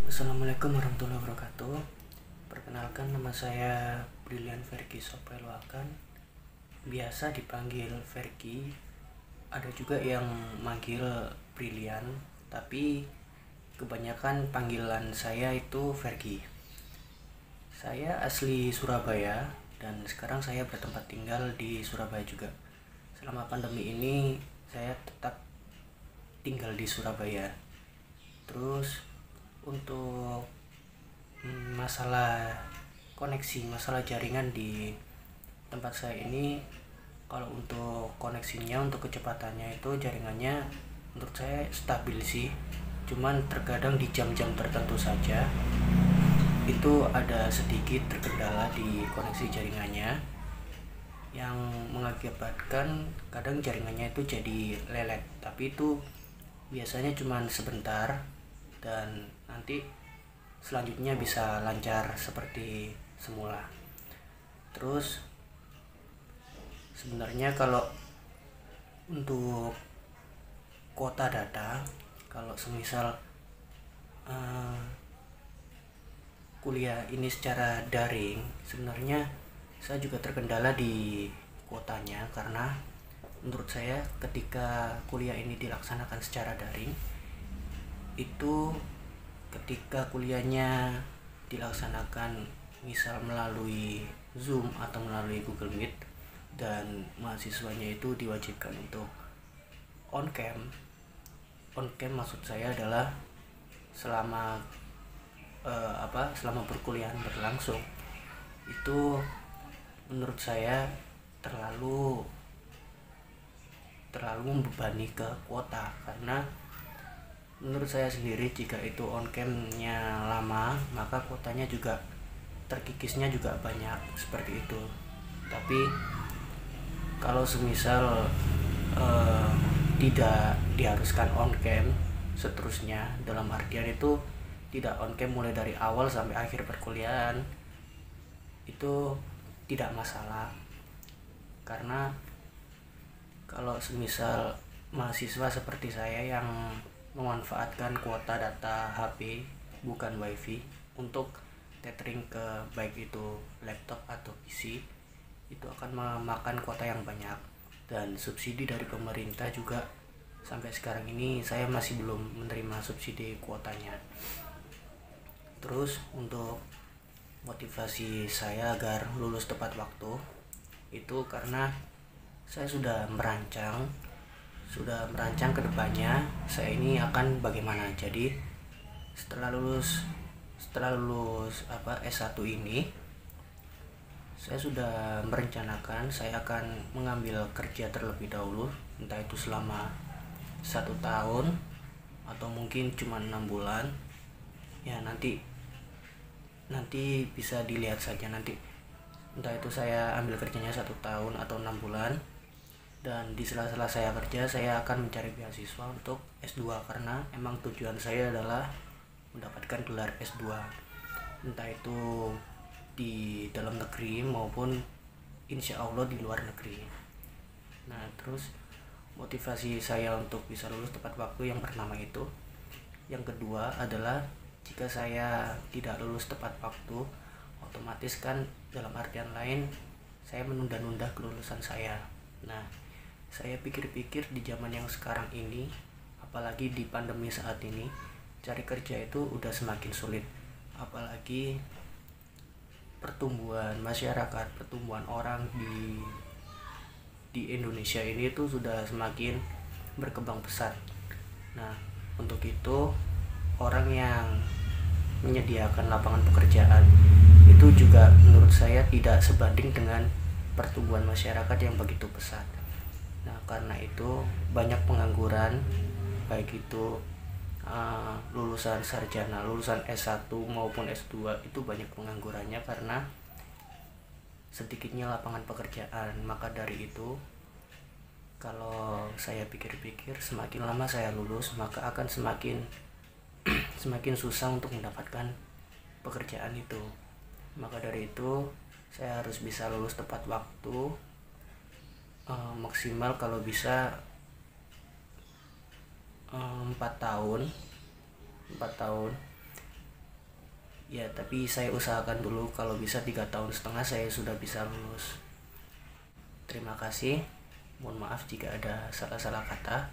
Assalamualaikum warahmatullahi wabarakatuh. Perkenalkan, nama saya Brilian Verki Sopeluakan. Biasa dipanggil Verki. Ada juga yang manggil Brilian, tapi kebanyakan panggilan saya itu Verki. Saya asli Surabaya dan sekarang saya bertempat tinggal di Surabaya juga. Selama pandemi ini saya tetap tinggal di Surabaya. Terus untuk masalah koneksi, masalah jaringan di tempat saya ini, kalau untuk koneksinya, untuk kecepatannya itu jaringannya menurut saya stabil sih. Cuman terkadang di jam-jam tertentu saja itu ada sedikit terkendala di koneksi jaringannya yang mengakibatkan kadang jaringannya itu jadi lelet, tapi itu biasanya cuman sebentar dan nanti selanjutnya bisa lancar seperti semula. Terus sebenarnya kalau untuk kuota data, kalau semisal kuliah ini secara daring, sebenarnya saya juga terkendala di kuotanya, karena menurut saya ketika kuliah ini dilaksanakan secara daring itu, ketika kuliahnya dilaksanakan misal melalui Zoom atau melalui Google Meet dan mahasiswanya itu diwajibkan untuk on cam. On cam maksud saya adalah selama perkuliahan berlangsung, itu menurut saya terlalu membebani ke kuota, karena menurut saya sendiri jika itu on cam-nya lama maka kuotanya juga terkikisnya juga banyak seperti itu. Tapi kalau semisal tidak diharuskan on cam seterusnya, dalam artian itu tidak on cam mulai dari awal sampai akhir perkuliahan, itu tidak masalah. Karena kalau semisal mahasiswa seperti saya yang memanfaatkan kuota data HP bukan wifi untuk tethering ke baik itu laptop atau PC, itu akan memakan kuota yang banyak, dan subsidi dari pemerintah juga sampai sekarang ini saya masih belum menerima subsidi kuotanya. Terus untuk motivasi saya agar lulus tepat waktu itu karena saya sudah merancang ke depannya saya ini akan bagaimana. Jadi setelah lulus S1 ini, saya sudah merencanakan saya akan mengambil kerja terlebih dahulu, entah itu selama 1 tahun atau mungkin cuma 6 bulan. Ya nanti bisa dilihat saja nanti, entah itu saya ambil kerjanya 1 tahun atau 6 bulan. Dan di sela-sela saya kerja, saya akan mencari beasiswa untuk S2, karena emang tujuan saya adalah mendapatkan gelar S2, entah itu di dalam negeri maupun insya Allah di luar negeri. Nah, terus motivasi saya untuk bisa lulus tepat waktu yang pertama itu. Yang kedua adalah jika saya tidak lulus tepat waktu, otomatis kan dalam artian lain saya menunda-nunda kelulusan saya. Nah, saya pikir-pikir di zaman yang sekarang ini, apalagi di pandemi saat ini, cari kerja itu udah semakin sulit. Apalagi pertumbuhan masyarakat, pertumbuhan orang di Indonesia ini itu sudah semakin berkembang pesat. Nah, untuk itu orang yang menyediakan lapangan pekerjaan itu juga menurut saya tidak sebanding dengan pertumbuhan masyarakat yang begitu pesat. Nah, karena itu banyak pengangguran, baik itu lulusan sarjana, lulusan S1 maupun S2, itu banyak penganggurannya karena sedikitnya lapangan pekerjaan. Maka dari itu, kalau saya pikir-pikir, semakin lama saya lulus maka akan semakin susah untuk mendapatkan pekerjaan itu. Maka dari itu saya harus bisa lulus tepat waktu, maksimal kalau bisa 4 tahun Ya, tapi saya usahakan dulu, kalau bisa 3,5 tahun saya sudah bisa lulus. Terima kasih. Mohon maaf jika ada salah-salah kata.